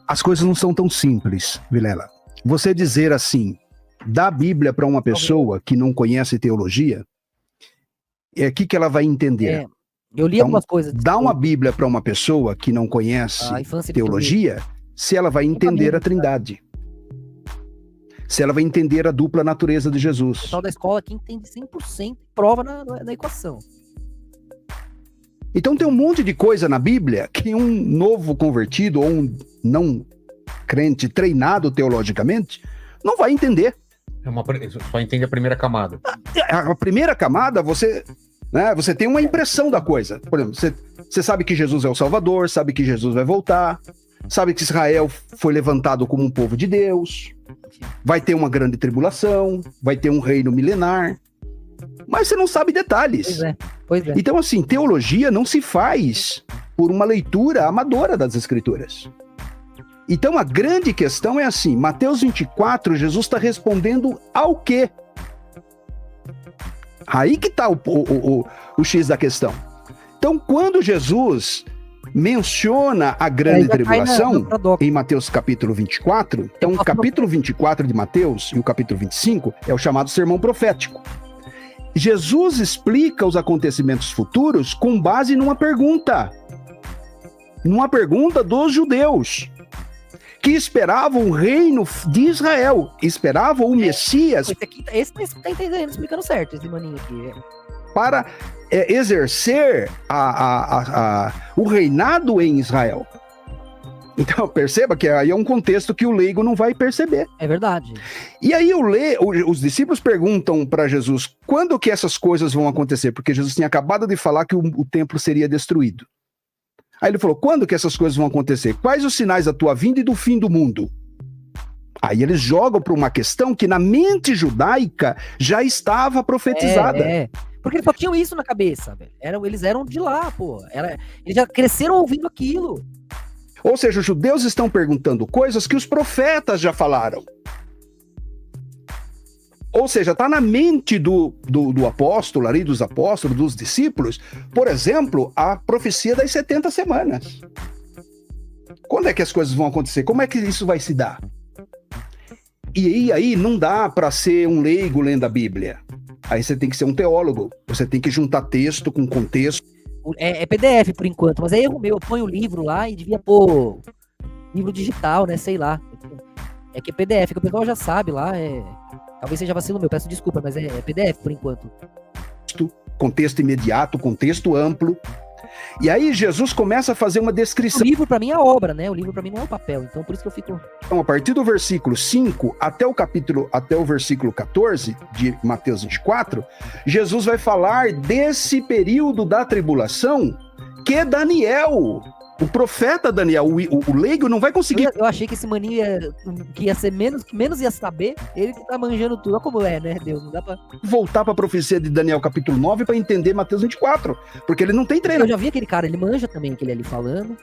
As coisas não são tão simples, Vilela. Você dizer assim, dá a Bíblia para uma pessoa que não conhece teologia, o que ela vai entender? Eu li algumas coisas. Dá uma Bíblia para uma pessoa que não conhece teologia, se ela vai entender a Trindade. Se ela vai entender a dupla natureza de Jesus. O pessoal da escola aqui entende 100% prova na equação. Então tem um monte de coisa na Bíblia que um novo convertido ou um não crente treinado teologicamente não vai entender. Só entende a primeira camada. A primeira camada, você tem uma impressão da coisa. Por exemplo, você sabe que Jesus é o Salvador, sabe que Jesus vai voltar, sabe que Israel foi levantado como um povo de Deus, vai ter uma grande tribulação, vai ter um reino milenar, mas você não sabe detalhes. Pois é. Então, assim, teologia não se faz por uma leitura amadora das Escrituras. Então, a grande questão é assim, Mateus 24, Jesus está respondendo ao quê? Aí que está o X da questão. Então, quando Jesus menciona a grande tribulação, em Mateus capítulo 24, então o capítulo 24 de Mateus e o capítulo 25 é o chamado sermão profético. Jesus explica os acontecimentos futuros com base numa pergunta dos judeus, que esperavam o reino de Israel, esperavam o Messias. Esse tá entendendo, explicando certo, esse maninho aqui. Para exercer o reinado em Israel. Então, perceba que aí é um contexto que o leigo não vai perceber. É verdade. E aí os discípulos perguntam para Jesus, quando que essas coisas vão acontecer? Porque Jesus tinha acabado de falar que o templo seria destruído. Aí ele falou, quando que essas coisas vão acontecer? Quais os sinais da tua vinda e do fim do mundo? Aí eles jogam para uma questão que na mente judaica já estava profetizada. Porque eles só tinham isso na cabeça, velho. Eles eram de lá, pô. Eles já cresceram ouvindo aquilo. Ou seja, os judeus estão perguntando coisas que os profetas já falaram. Ou seja, está na mente do apóstolo, ali dos apóstolos, dos discípulos, por exemplo, a profecia das 70 semanas. Quando é que as coisas vão acontecer? Como é que isso vai se dar? E aí não dá para ser um leigo lendo a Bíblia. Aí você tem que ser um teólogo. Você tem que juntar texto com contexto. É PDF por enquanto, mas é erro meu. Eu ponho o livro lá e devia pôr livro digital, né? Sei lá. É que é PDF, que o pessoal já sabe lá. Talvez seja vacilo meu, peço desculpa, mas é PDF por enquanto. Contexto imediato, contexto amplo. E aí Jesus começa a fazer uma descrição. O livro para mim é a obra, né? O livro para mim não é o papel, então por isso que eu fico... Então, a partir do versículo 5 até o versículo 14 de Mateus 24, Jesus vai falar desse período da tribulação que é Daniel, o profeta Daniel, o leigo não vai conseguir... Eu achei que esse maninho que ia ser menos ia saber, ele que tá manjando tudo. Olha como é, né, Deus? Não dá pra... voltar pra profecia de Daniel capítulo 9 pra entender Mateus 24, porque ele não tem treino. Eu já vi aquele cara, ele manja também, aquele ali falando.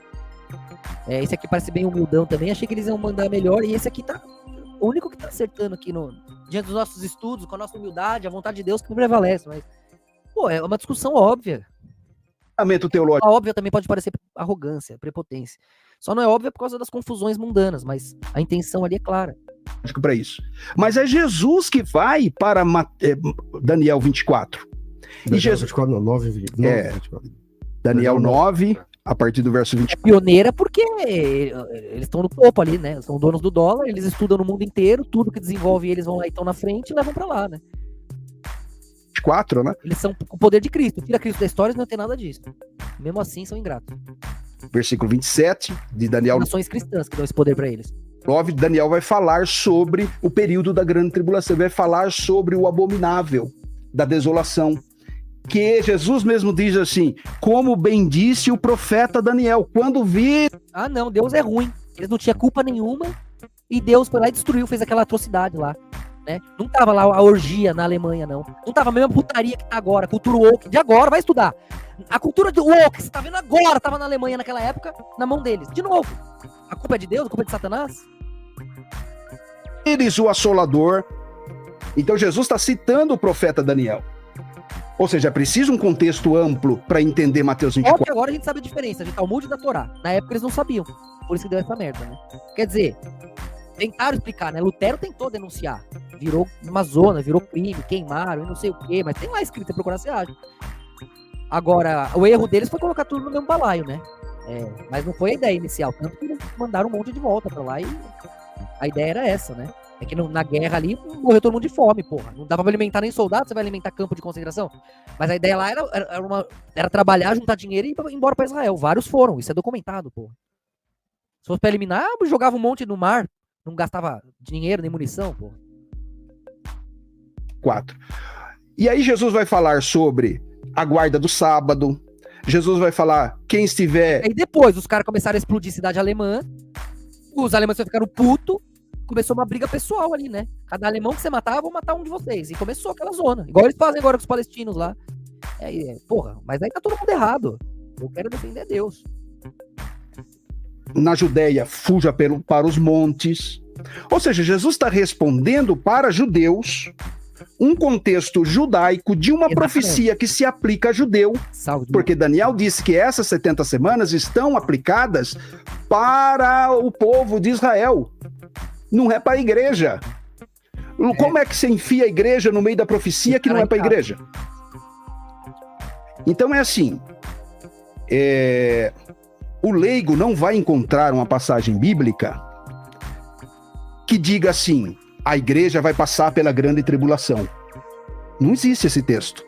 Esse aqui parece bem humildão também, achei que eles iam mandar melhor, e esse aqui tá... O único que tá acertando aqui diante dos nossos estudos, com a nossa humildade, a vontade de Deus que prevalece, mas... Pô, é uma discussão óbvia. Teológico. A óbvia também pode parecer arrogância, prepotência. Só não é óbvia por causa das confusões mundanas, mas a intenção ali é clara. Para isso. Mas é Jesus que vai para Daniel 24. Daniel 24, não, 9, 24. Daniel 9, a partir do verso 20. É pioneira porque eles estão no topo ali, né? São donos do dólar, eles estudam no mundo inteiro, tudo que desenvolve eles vão lá e estão na frente e levam para lá, né? 24, né? Eles são o poder de Cristo. Tira Cristo da história e não tem nada disso. Mesmo assim, são ingratos. Versículo 27 de Daniel. Nações cristãs que dão esse poder para eles. 9, Daniel vai falar sobre o período da grande tribulação. Vai falar sobre o abominável da desolação. Que Jesus mesmo diz assim, como bem disse o profeta Daniel, quando vir... Ah, não, Deus é ruim. Eles não tinham culpa nenhuma e Deus foi lá e destruiu, fez aquela atrocidade lá. Né? Não tava lá a orgia na Alemanha, não. Não tava a mesma putaria que tá agora, a cultura woke de agora, vai estudar. A cultura do woke que você tá vendo agora tava na Alemanha naquela época, na mão deles. De novo, a culpa é de Deus, a culpa é de Satanás? Eles, o assolador. Então Jesus está citando o profeta Daniel. Ou seja, é preciso um contexto amplo para entender Mateus 24. Óbvio que agora a gente sabe a diferença de Talmud e da Torá. Na época eles não sabiam. Por isso que deu essa merda, né? Quer dizer, tentaram explicar, né? Lutero tentou denunciar. Virou uma zona, virou crime, queimaram e não sei o quê, mas tem lá escrito, você procurar, você acha. Agora, o erro deles foi colocar tudo no mesmo balaio, né? Mas não foi a ideia inicial, tanto que eles mandaram um monte de volta pra lá e a ideia era essa, né? É que na guerra ali morreu todo mundo de fome, porra. Não dava pra alimentar nem soldado, você vai alimentar campo de concentração. Mas a ideia lá era trabalhar, juntar dinheiro e ir embora pra Israel. Vários foram, isso é documentado, porra. Se fosse pra eliminar, jogava um monte no mar, não gastava dinheiro nem munição, porra. 4. E aí Jesus vai falar sobre a guarda do sábado. Jesus vai falar, quem estiver... Aí depois os caras começaram a explodir cidade alemã, os alemães ficaram putos, começou uma briga pessoal ali, né? Cada alemão que você matar, eu vou matar um de vocês. E começou aquela zona. Igual eles fazem agora com os palestinos lá. Porra, mas aí tá todo mundo errado. Eu quero defender Deus. Na Judéia, fuja para os montes. Ou seja, Jesus está respondendo para judeus um contexto judaico de uma profecia que se aplica a judeu. Porque Daniel disse que essas 70 semanas estão aplicadas para o povo de Israel. Não é para a igreja. Como é que você enfia a igreja no meio da profecia que não é para a igreja? Então é assim, o leigo não vai encontrar uma passagem bíblica que diga assim, a igreja vai passar pela grande tribulação. Não existe esse texto.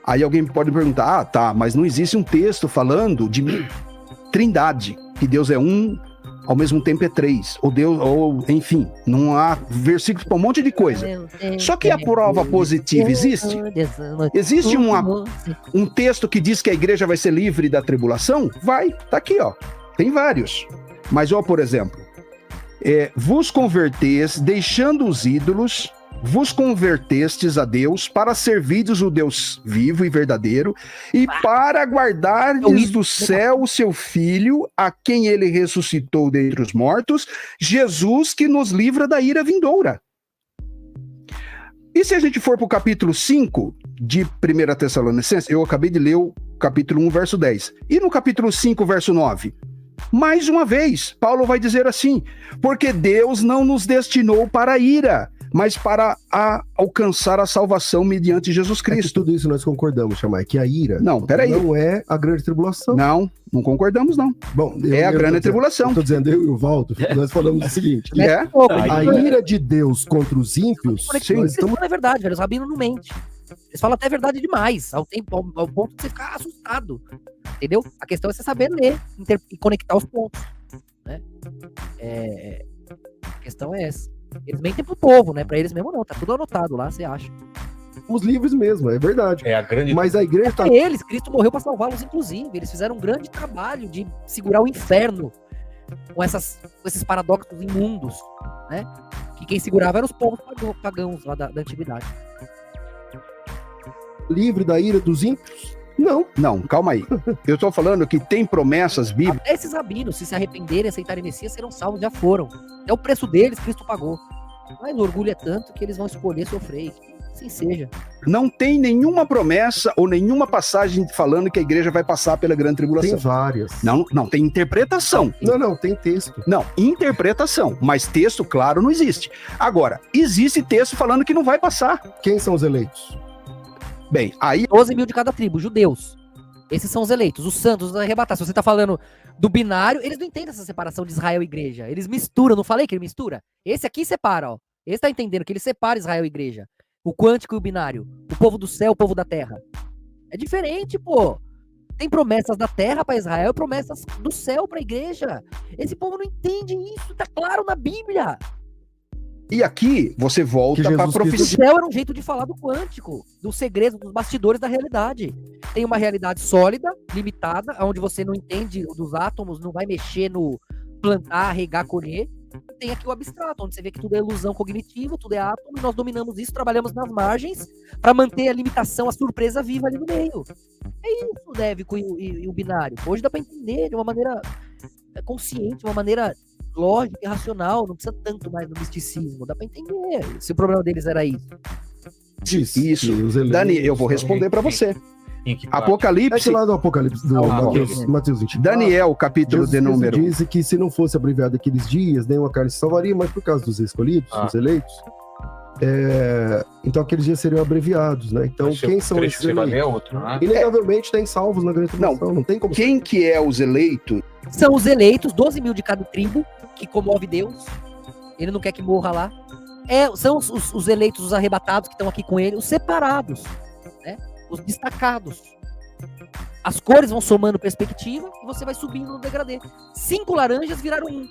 Aí alguém pode perguntar, tá, mas não existe um texto falando de trindade, que Deus é um, ao mesmo tempo é três, ou enfim, não há versículos para um monte de coisa. Só que a prova positiva existe? Existe um texto que diz que a igreja vai ser livre da tribulação? Vai, tá aqui, ó. Tem vários. Mas, ó, por exemplo, vos converteis, deixando os ídolos, vos convertestes a Deus para servirdes o Deus vivo e verdadeiro e para guardardes do céu o seu Filho, a quem ele ressuscitou dentre os mortos, Jesus que nos livra da ira vindoura. E se a gente for para o capítulo 5 de 1 Tessalonicenses, eu acabei de ler o capítulo 1, verso 10. E no capítulo 5, verso 9? Mais uma vez, Paulo vai dizer assim, porque Deus não nos destinou para a ira, mas para alcançar a salvação mediante Jesus Cristo. Tudo isso nós concordamos, Chamai, que a ira não é a grande tribulação. Não concordamos, não. Bom, a grande tribulação. Eu tô dizendo, eu e o Valdo, nós falamos o seguinte. A ira de Deus contra os ímpios... Isso não é verdade, velho. Os rabinos não mentem. Eles falam até verdade demais, ao ponto de você ficar assustado. Entendeu? A questão é você saber ler e conectar os pontos. Né? A questão é essa. Eles mentem pro povo, né? Pra eles mesmo não, tá tudo anotado lá, você acha. Os livros mesmo, é verdade. Mas a igreja tá... Eles, Cristo morreu pra salvá-los, inclusive. Eles fizeram um grande trabalho de segurar o inferno com esses paradoxos imundos, né? Que quem segurava eram os povos pagãos lá da antiguidade. Livre da ira dos ímpios? Não, calma aí. Eu tô falando que tem promessas bíblicas. Até esses rabinos, se arrependerem e aceitarem Messias, serão salvos, já foram. É o preço deles, Cristo pagou. Mas o orgulho é tanto que eles vão escolher sofrer. Assim seja. Não tem nenhuma promessa ou nenhuma passagem falando que a igreja vai passar pela grande tribulação. Tem várias. Não, tem interpretação. Não, tem texto. Não, interpretação. Mas texto, claro, não existe. Agora, existe texto falando que não vai passar. Quem são os eleitos? Bem, aí... 12 mil de cada tribo, judeus. Esses são os eleitos, os santos, os arrebatados. Se você tá falando do binário, eles não entendem essa separação de Israel e igreja. Eles misturam, não falei que ele mistura? Esse aqui separa, ó. Esse tá entendendo que ele separa Israel e igreja. O quântico e o binário. O povo do céu, o povo da terra. É diferente, pô. Tem promessas da terra para Israel e promessas do céu para a igreja. Esse povo não entende isso, tá claro na Bíblia. E aqui você volta para a profecia. O céu era um jeito de falar do quântico, dos segredos, dos bastidores da realidade. Tem uma realidade sólida, limitada, onde você não entende dos átomos, não vai mexer no plantar, regar, colher. Tem aqui o abstrato, onde você vê que tudo é ilusão cognitiva, tudo é átomo, e nós dominamos isso, trabalhamos nas margens para manter a limitação, a surpresa viva ali no meio. É isso o Dévico e o binário. Hoje dá para entender de uma maneira consciente, de uma maneira lógica e racional, não precisa tanto mais do misticismo, dá para entender se o problema deles era isso. Isso. Dani, eu vou responder para você. Em que parte? É Apocalipse, que lá do Apocalipse, do ok. Mateus 24. Daniel, capítulo Jesus de Cristo número. diz que se não fosse abreviado aqueles dias, nenhuma carne se salvaria, mas por causa dos escolhidos, dos eleitos, então aqueles dias seriam abreviados, né? Então, Mas quem o são trecho esses que você vai ler é eleitos? outro, né? Inegavelmente tem salvos na grande tribulação, não tem como... Quem que é os eleitos? São os eleitos, 12 mil de cada tribo, que comove Deus. Ele não quer que morra lá. São os eleitos, os arrebatados que estão aqui com ele, os separados, né? Os destacados. As cores vão somando perspectiva e você vai subindo no degradê. 5 laranjas viraram 1.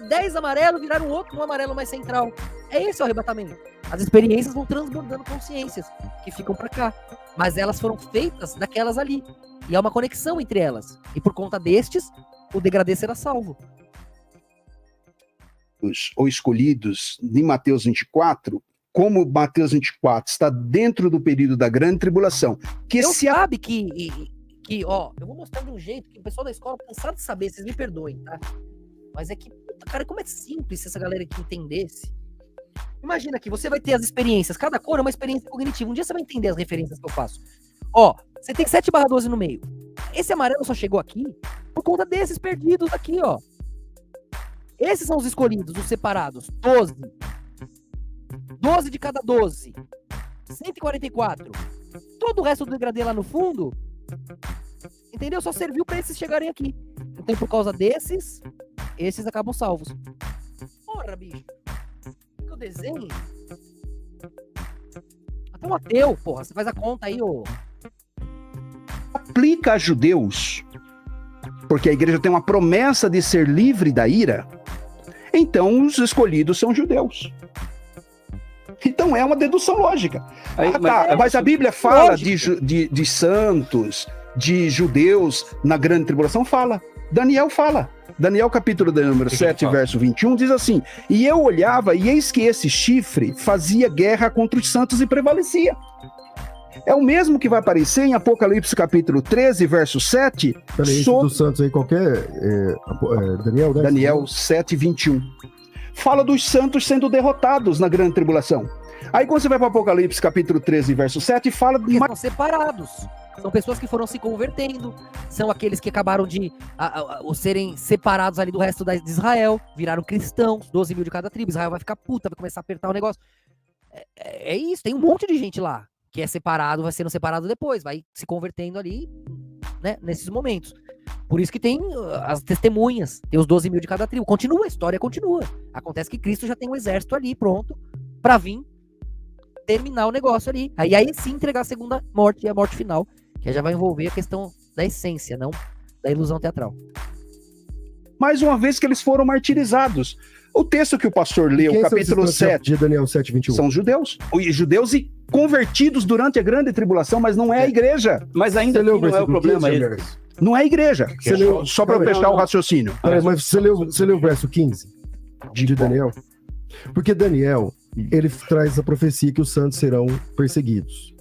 10 amarelos viraram outro, um amarelo mais central. Esse é o arrebatamento. As experiências vão transbordando consciências que ficam pra cá. Mas elas foram feitas daquelas ali. E há uma conexão entre elas. E por conta destes, o degradê será salvo. Ou escolhidos em Mateus 24, como Mateus 24 está dentro do período da grande tribulação, que Eu se sabe que, ó, eu vou mostrar de um jeito que o pessoal da escola cansado de saber, vocês me perdoem, tá? Mas é que, puta, cara, como é simples se essa galera aqui entendesse. Imagina que você vai ter as experiências, cada cor é uma experiência cognitiva. Um dia você vai entender as referências que eu faço. Ó, você tem 7/12 no meio. Esse amarelo só chegou aqui por conta desses perdidos aqui, ó. Esses são os escolhidos, os separados. 12. 12 de cada 12. 144. Todo o resto do degradê lá no fundo, entendeu? Só serviu pra esses chegarem aqui. Então, por causa desses, esses acabam salvos. Porra, bicho. Que eu desenho? Até um ateu, porra. Você faz a conta aí, ô. aplica a judeus, porque a igreja tem uma promessa de ser livre da ira, então os escolhidos são judeus. Então é uma dedução lógica. Mas a Bíblia fala de santos, de judeus na grande tribulação? Fala. Daniel fala. Daniel capítulo de número 7, verso 21, diz assim: e eu olhava, e eis que esse chifre fazia guerra contra os santos e prevalecia. É o mesmo que vai aparecer em Apocalipse capítulo 13, verso 7. Peraí, dos santos aí, qualquer... Daniel, né? Daniel 7, 21. Fala dos santos sendo derrotados na grande tribulação. Aí quando você vai para Apocalipse capítulo 13, verso 7, fala... Porque são separados. São pessoas que foram se convertendo. São aqueles que acabaram de serem separados ali do resto de Israel. Viraram cristãos, 12 mil de cada tribo. Israel vai ficar puta, vai começar a apertar o negócio. É isso, tem um monte de gente lá que é separado, vai sendo separado depois. Vai se convertendo ali, né, nesses momentos. Por isso que tem as testemunhas, tem os 12 mil de cada tribo. Continua, a história continua. Acontece que Cristo já tem um exército ali pronto pra vir terminar o negócio ali. Aí sim entregar a segunda morte e a morte final, que já vai envolver a questão da essência, não da ilusão teatral. Mais uma vez que eles foram martirizados. O texto que o pastor leu, capítulo 7, de Daniel 7, 21. são judeus. Judeus e convertidos durante a grande tribulação, mas não é a igreja. Mas ainda assim não é o problema. Não é a igreja. Só para fechar o raciocínio. Mas você leu o verso 15 de Daniel? Porque Daniel, ele traz a profecia que os santos serão perseguidos.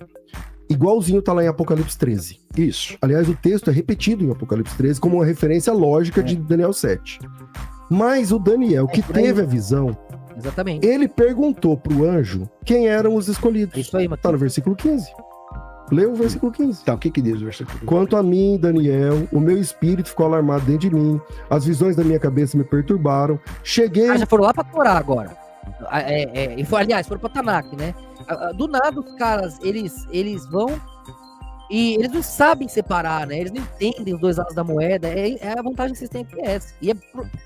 Igualzinho tá lá em Apocalipse 13. Isso. Aliás, o texto é repetido em Apocalipse 13 como uma referência lógica de Daniel 7. Mas o Daniel, que teve a visão, exatamente, ele perguntou pro anjo quem eram os escolhidos. Isso aí, tá no versículo 15. Leu o versículo 15. Então, o que diz o versículo 15? Quanto a mim, Daniel, o meu espírito ficou alarmado dentro de mim, as visões da minha cabeça me perturbaram, cheguei... já foram lá pra Torá agora. Aliás, foram pra Tanakh, né? Do nada, os caras, eles vão e eles não sabem separar, né? Eles não entendem os dois lados da moeda. É a vantagem que vocês têm aqui é essa. E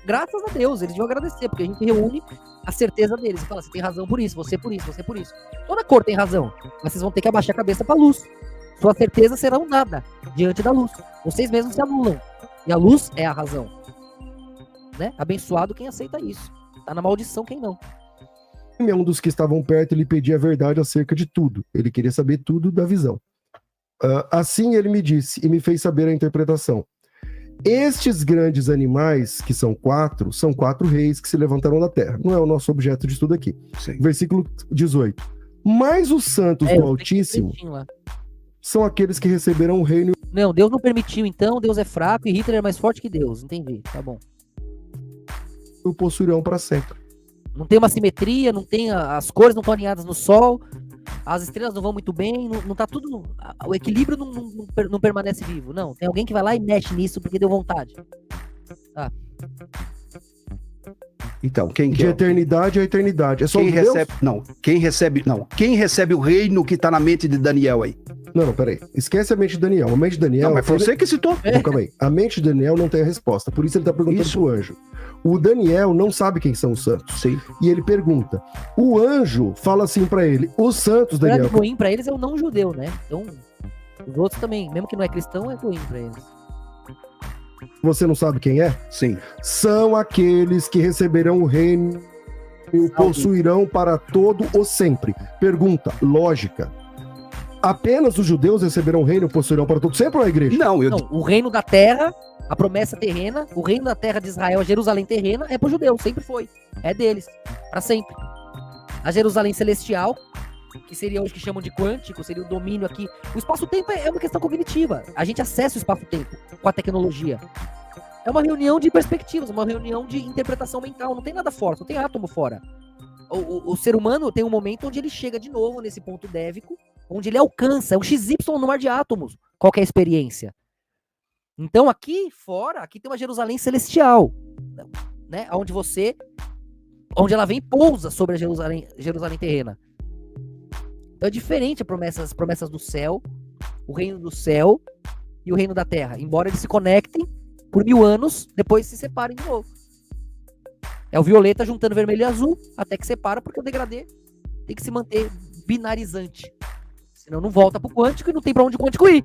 graças a Deus, eles vão agradecer, porque a gente reúne a certeza deles. E fala, você tem razão por isso, você por isso, você por isso. Toda cor tem razão, mas vocês vão ter que abaixar a cabeça pra luz. Sua certeza será um nada diante da luz. Vocês mesmos se anulam. E a luz é a razão. Né? Abençoado quem aceita isso. Tá na maldição quem não. Um dos que estavam perto lhe pedia a verdade acerca de tudo. Ele queria saber tudo da visão. Assim ele me disse e me fez saber a interpretação. Estes grandes animais, que são 4 reis que se levantaram da terra. Não é o nosso objeto de estudo aqui. Sim. Versículo 18. Mas os santos do Altíssimo são aqueles que receberão o reino. Não, Deus não permitiu, então. Deus é fraco e Hitler é mais forte que Deus. Entendi, tá bom. O possuirão para sempre. Não tem uma simetria, não tem as cores não estão alinhadas no sol, as estrelas não vão muito bem, não tá tudo. O equilíbrio não permanece vivo. Não, tem alguém que vai lá e mexe nisso porque deu vontade. Então, quem De que é? eternidade a eternidade. É só Quem os judeus? recebe, quem recebe o reino que tá na mente de Daniel aí? Não, peraí. Esquece a mente de Daniel. A mente de Daniel... Não, mas foi você que citou. Não, calma aí. A mente de Daniel não tem a resposta. Por isso ele tá perguntando Isso. pro anjo. O Daniel não sabe quem são os santos. Sim. E ele pergunta. O anjo fala assim pra ele. Os santos, O grande Daniel... ruim pra eles é o não judeu, né? Então, os outros também, mesmo que não é cristão, é ruim pra eles. Você não sabe quem é? Sim. São aqueles que receberão o reino e o possuirão para todo o sempre. Pergunta, lógica. Apenas os judeus receberão o reino e o possuirão para todo sempre ou a igreja? Não, o reino da terra, a promessa terrena, o reino da terra de Israel, a Jerusalém terrena, é pro judeu, sempre foi. É deles, pra sempre. A Jerusalém celestial, que seria hoje que chamam de quântico, seria o domínio aqui. O espaço-tempo é uma questão cognitiva. A gente acessa o espaço-tempo com a tecnologia. É uma reunião de perspectivas, uma reunião de interpretação mental. Não tem nada fora, não tem átomo fora. O ser humano tem um momento onde ele chega de novo nesse ponto dévico, onde ele alcança, é um XY no mar de átomos, qualquer experiência. Então aqui fora, aqui tem uma Jerusalém celestial, né? Onde ela vem e pousa sobre a Jerusalém terrena. Então é diferente as promessas do céu, o reino do céu e o reino da terra. Embora eles se conectem por 1000 anos, depois se separem de novo. É o violeta juntando vermelho e azul, até que separa, porque o degradê tem que se manter binarizante. Senão não volta pro quântico e não tem pra onde o quântico ir.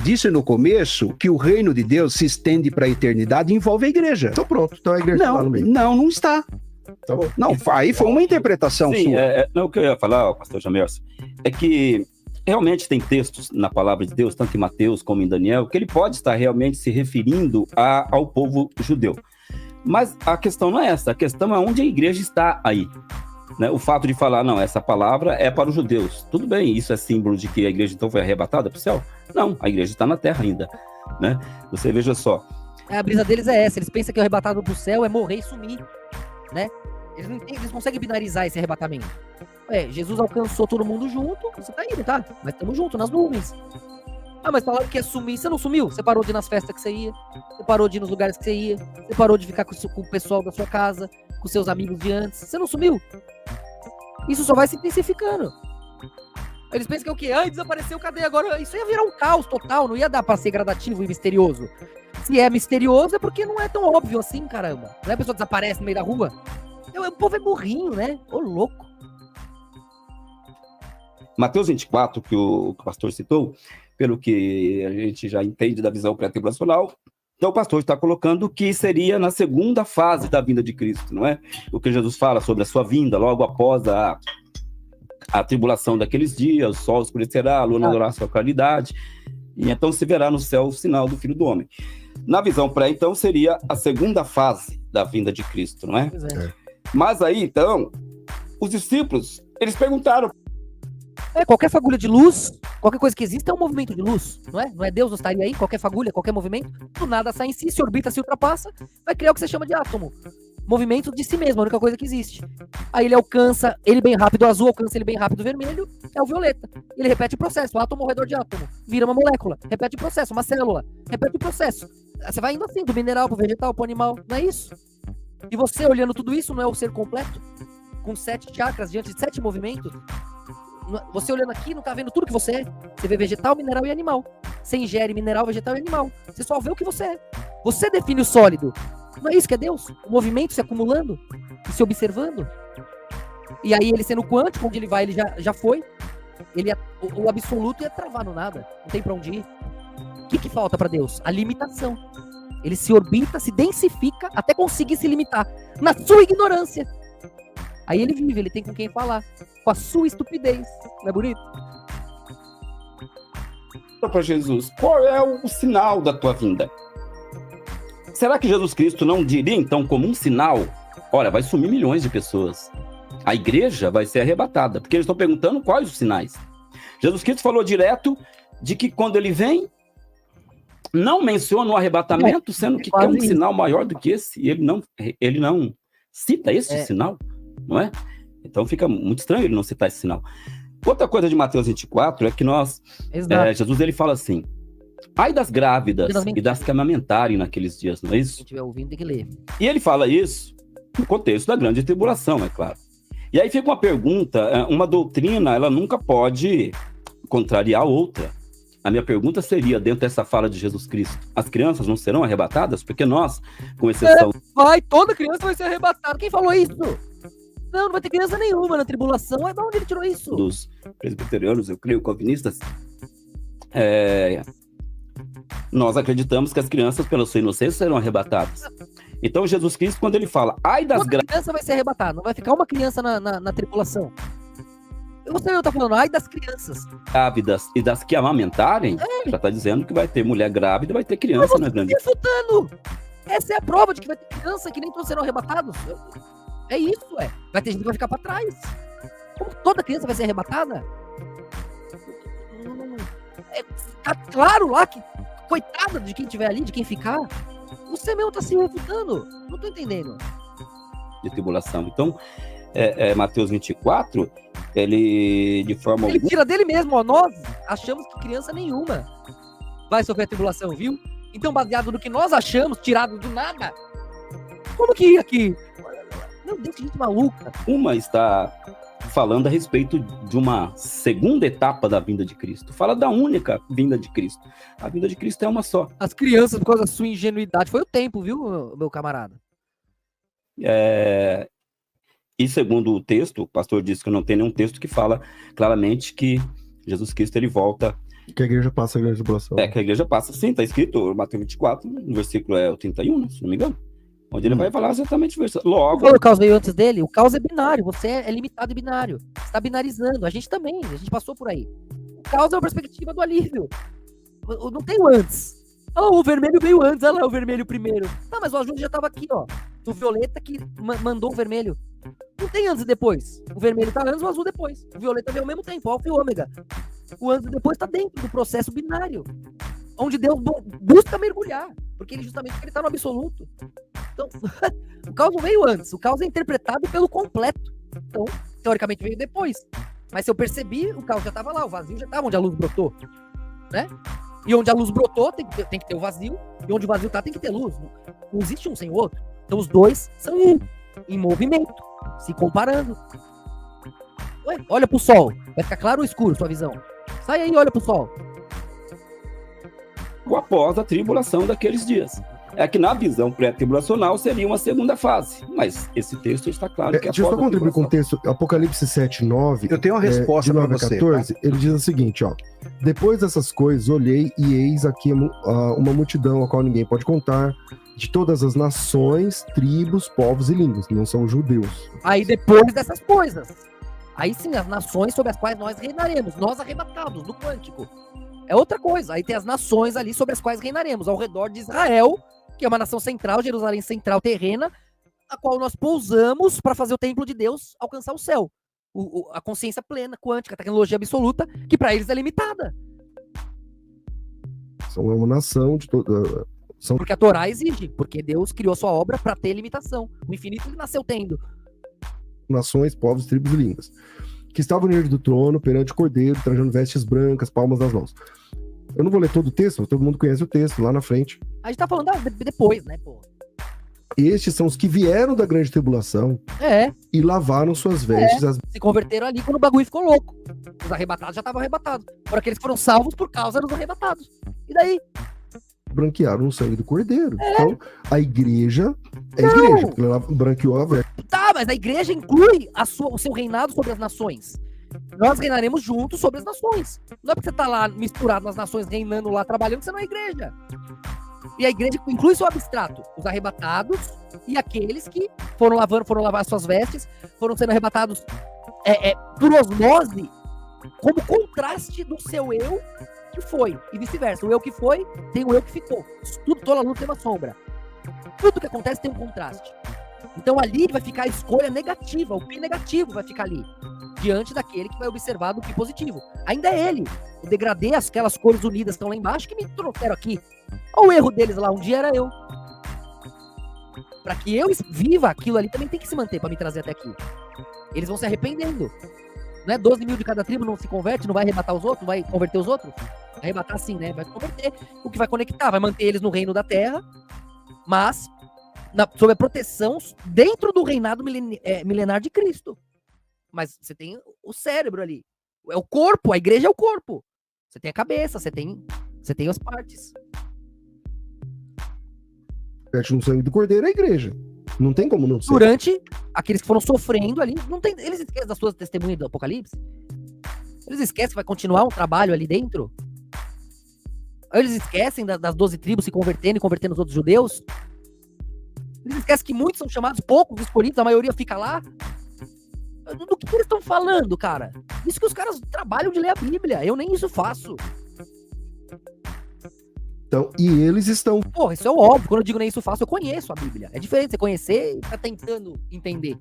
Disse no começo que o reino de Deus se estende para a eternidade e envolve a igreja. Então pronto, então a igreja está lá no meio. Não está. Tá bom. Não, aí foi uma interpretação Sim, sua. não, o que eu ia falar, pastor Jamerson, é que realmente tem textos na palavra de Deus, tanto em Mateus como em Daniel, que ele pode estar realmente se referindo ao povo judeu. Mas a questão não é essa, a questão é onde a igreja está aí. Né? O fato de falar, não, essa palavra é para os judeus. Tudo bem, isso é símbolo de que a igreja então foi arrebatada para o céu? Não, a igreja está na terra ainda. Né? Você veja só. A brisa deles é essa, eles pensam que o arrebatado pro céu é morrer e sumir, né? Eles não entendem, eles conseguem binarizar esse arrebatamento. Jesus alcançou todo mundo junto, você tá indo, tá? Mas estamos juntos nas nuvens. Ah, mas falaram que ia sumir, você não sumiu? Você parou de ir nas festas que você ia, você parou de ir nos lugares que você ia, você parou de ficar com o pessoal da sua casa, com seus amigos de antes, você não sumiu? Isso só vai se intensificando. Eles pensam que é o quê? Ai, desapareceu, cadê agora? Isso ia virar um caos total, não ia dar pra ser gradativo e misterioso. Se é misterioso é porque não é tão óbvio assim, caramba. Não é a pessoa desaparece no meio da rua? O povo é burrinho, né? Ô, louco. Mateus 24, que o pastor citou, pelo que a gente já entende da visão pré-tribulacional, então o pastor está colocando que seria na segunda fase da vinda de Cristo, não é? O que Jesus fala sobre a sua vinda, logo após a tribulação daqueles dias, o sol escurecerá, a lua não dará sua claridade, e então se verá no céu o sinal do Filho do Homem. Na visão pré, então, seria a segunda fase da vinda de Cristo, não é? Pois é. Mas aí, então, os discípulos, eles perguntaram. Qualquer fagulha de luz, qualquer coisa que exista é um movimento de luz, não é? Não é Deus não estaria aí? Qualquer fagulha, qualquer movimento, do nada sai em si, se orbita, se ultrapassa, vai criar o que você chama de átomo. Movimento de si mesmo, a única coisa que existe. Aí ele alcança ele bem rápido o azul, alcança ele bem rápido o vermelho, é o violeta. Ele repete o processo, átomo ao redor de átomo, vira uma molécula, repete o processo, uma célula, repete o processo. Você vai indo assim, do mineral pro vegetal, pro animal, não é isso? E você olhando tudo isso, não é o ser completo? Com 7 chakras, diante de 7 movimentos? Você olhando aqui, não tá vendo tudo que você é. Você vê vegetal, mineral e animal. Você ingere mineral, vegetal e animal. Você só vê o que você é. Você define o sólido. Não é isso que é Deus? O movimento se acumulando e se observando. E aí ele sendo quântico, onde ele vai, ele já foi. O absoluto ia travar no nada. Não tem pra onde ir. O que falta pra Deus? A limitação. Ele se orbita, se densifica, até conseguir se limitar. Na sua ignorância. Aí ele vive, ele tem com quem falar. Com a sua estupidez. Não é bonito? Para Jesus, qual é o sinal da tua vinda? Será que Jesus Cristo não diria, então, como um sinal? Olha, vai sumir milhões de pessoas. A igreja vai ser arrebatada. Porque eles estão perguntando quais os sinais. Jesus Cristo falou direto de que quando ele vem, não menciona o arrebatamento, sendo que é um sinal maior do que esse. Ele não cita esse sinal, não é? Então fica muito estranho ele não citar esse sinal. Outra coisa de Mateus 24 é que Exato. Jesus ele fala assim, ai das grávidas e das que amamentarem naqueles dias, não é Quem isso? estiver ouvindo tem que ler. E ele fala isso no contexto da grande tribulação, é claro. E aí fica uma pergunta, uma doutrina, ela nunca pode contrariar a outra. A minha pergunta seria, dentro dessa fala de Jesus Cristo, as crianças não serão arrebatadas? Porque nós, com exceção Toda criança vai ser arrebatada. Quem falou isso? Não vai ter criança nenhuma na tribulação. De onde ele tirou isso? dos presbiterianos, eu creio, calvinistas, nós acreditamos que as crianças, pela sua inocência, serão arrebatadas. Então, Jesus Cristo, quando ele fala, ai das Toda criança vai ser arrebatada. Não vai ficar uma criança na tribulação. Você tá falando, ai das crianças. grávidas e das que amamentarem, já está dizendo que vai ter mulher grávida e vai ter criança na grande. Refutando. Essa é a prova de que vai ter criança que nem todos serão arrebatados. É isso, Vai ter gente que vai ficar pra trás. Como toda criança vai ser arrebatada? Tá claro lá que, coitada de quem estiver ali, de quem ficar. Você mesmo tá se refutando. Não tô entendendo. De tribulação. Então, Mateus 24, ele, de forma Ele alguma, tira dele mesmo, ó. Nós achamos que criança nenhuma vai sofrer a tribulação, viu? Então, baseado no que nós achamos, tirado do nada, como que aqui? Meu Deus, que gente maluca. está falando a respeito de uma segunda etapa da vinda de Cristo. Fala da única vinda de Cristo. A vinda de Cristo é uma só. As crianças, por causa da sua ingenuidade, foi o tempo, viu, meu camarada? E segundo o texto, o pastor disse que não tem nenhum texto que fala claramente que Jesus Cristo ele volta. Que a igreja passa a grande tribulação. Que a igreja passa, sim, está escrito, Mateus 24, no versículo 31, né, se não me engano. Onde ele vai falar exatamente isso. Logo. O caos veio antes dele? O caos é binário, você é limitado e binário. Você está binarizando, a gente também, a gente passou por aí. O caos é uma perspectiva do alívio. Não tem o antes. O vermelho veio antes, olha lá o vermelho primeiro. Tá, mas o azul já estava aqui, ó. O violeta que mandou o vermelho. Não tem antes e depois. O vermelho tá antes, o azul depois. O violeta veio ao mesmo tempo, alfa e ômega. O antes e depois tá dentro do processo binário. Onde Deus busca mergulhar. Porque ele justamente ele tá no absoluto. Então, o caos não veio antes. O caos é interpretado pelo completo. Então, teoricamente veio depois. Mas se eu percebi, o caos já tava lá. O vazio já tava onde a luz brotou. Né? E onde a luz brotou, tem que ter o vazio. E onde o vazio tá, tem que ter luz. Não existe um sem o outro. Então os dois são um, em movimento, se comparando. Ué, olha pro sol. Vai ficar claro ou escuro sua visão? Sai aí e olha pro sol. Após a tribulação daqueles dias. É que na visão pré-tribulacional seria uma segunda fase. Mas esse texto está claro que deixa eu só contribuir com o texto. Apocalipse 7, 9. Eu tenho uma resposta de 9 para a você. 14, ele diz o seguinte, ó. Depois dessas coisas, olhei e eis aqui uma multidão a qual ninguém pode contar, de todas as nações, tribos, povos e línguas, que não são judeus. Aí depois dessas coisas. Aí sim, as nações sobre as quais nós reinaremos. Nós arrebatados, no quântico. É outra coisa. Aí tem as nações ali sobre as quais reinaremos, ao redor de Israel, que é uma nação central, Jerusalém central terrena, a qual nós pousamos para fazer o templo de Deus alcançar o céu. A consciência plena, quântica, a tecnologia absoluta, que para eles é limitada. São uma nação de toda... Porque a Torá exige, porque Deus criou a sua obra para ter limitação. O infinito ele nasceu tendo. Nações, povos, tribos e línguas. Que estavam diante do trono, perante o cordeiro, trajando vestes brancas, palmas nas mãos. Eu não vou ler todo o texto, todo mundo conhece o texto, lá na frente. A gente tá falando depois, né, pô? Estes são os que vieram da grande tribulação e lavaram suas vestes. Se converteram ali quando o bagulho ficou louco. Os arrebatados já estavam arrebatados. Por aqueles que foram salvos por causa dos arrebatados. E daí? Branquearam o sangue do cordeiro. Então, a igreja é a igreja, porque ela branqueou a veste. Tá, mas a igreja inclui o seu reinado sobre as nações. Nós reinaremos juntos sobre as nações. Não é porque você tá lá misturado nas nações, reinando lá, trabalhando, que você não é igreja. E a igreja inclui seu abstrato, os arrebatados e aqueles que foram lavar suas vestes, foram sendo arrebatados por osmose, como contraste do seu eu que foi, e vice-versa. O eu que foi tem o eu que ficou. Tudo, toda luz tem uma sombra. Tudo que acontece tem um contraste. Então ali vai ficar a escolha negativa, o pi negativo vai ficar ali, diante daquele que vai observar do pi positivo. Ainda é ele. O degradê, aquelas cores unidas estão lá embaixo que me trouxeram aqui. Olha o erro deles lá, um dia era eu. Pra que eu viva aquilo ali também tem que se manter pra me trazer até aqui. Eles vão se arrependendo. Não é 12 mil de cada tribo, não se converte, não vai arrebatar os outros, não vai converter os outros? Arrebatar sim, né? Vai converter. O que vai conectar, vai manter eles no reino da terra, mas sob a proteção dentro do reinado milenar de Cristo. Mas você tem o cérebro ali. É o corpo, a igreja é o corpo. Você tem a cabeça, você tem as partes. No sangue do cordeiro é a igreja. Não tem como não ser. Durante aqueles que foram sofrendo ali, eles esquecem das suas testemunhas do Apocalipse? Eles esquecem que vai continuar um trabalho ali dentro? Eles esquecem das 12 tribos se convertendo e convertendo os outros judeus? Eles esquecem que muitos são chamados, poucos escolhidos, a maioria fica lá? Do que eles estão falando, cara? Isso que os caras trabalham de ler a Bíblia. Eu nem isso faço. Então, e eles estão... Porra, isso é óbvio. Quando eu digo nem isso faço, eu conheço a Bíblia. É diferente você conhecer e ficar tentando entender.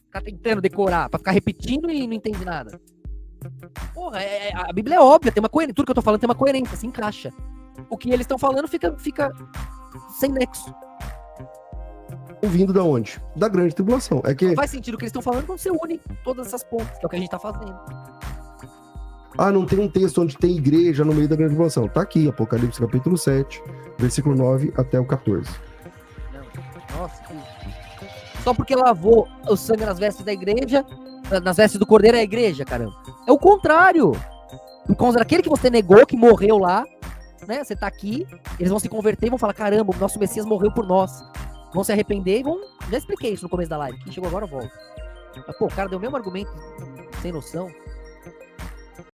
Ficar tentando decorar, pra ficar repetindo e não entende nada. Porra, a Bíblia é óbvia, tem uma coerência. Tudo que eu tô falando tem uma coerência, se encaixa. O que eles estão falando fica sem nexo. Vindo da onde? Da grande tribulação. É que... Não faz sentido o que eles estão falando quando você une todas essas pontas, que é o que a gente tá fazendo. Ah, não tem um texto onde tem igreja no meio da grande tribulação. Tá aqui, Apocalipse capítulo 7, versículo 9 até o 14. Nossa, só porque lavou o sangue nas vestes da igreja, nas vestes do cordeiro é a igreja, caramba. É o contrário. Por causa daquele que você negou, que morreu lá, né? Você tá aqui, eles vão se converter e vão falar, caramba, o nosso Messias morreu por nós. Vão se arrepender e vão... Já expliquei isso no começo da live. Quem chegou agora, eu volto. Mas, pô, o cara deu o mesmo argumento, sem noção.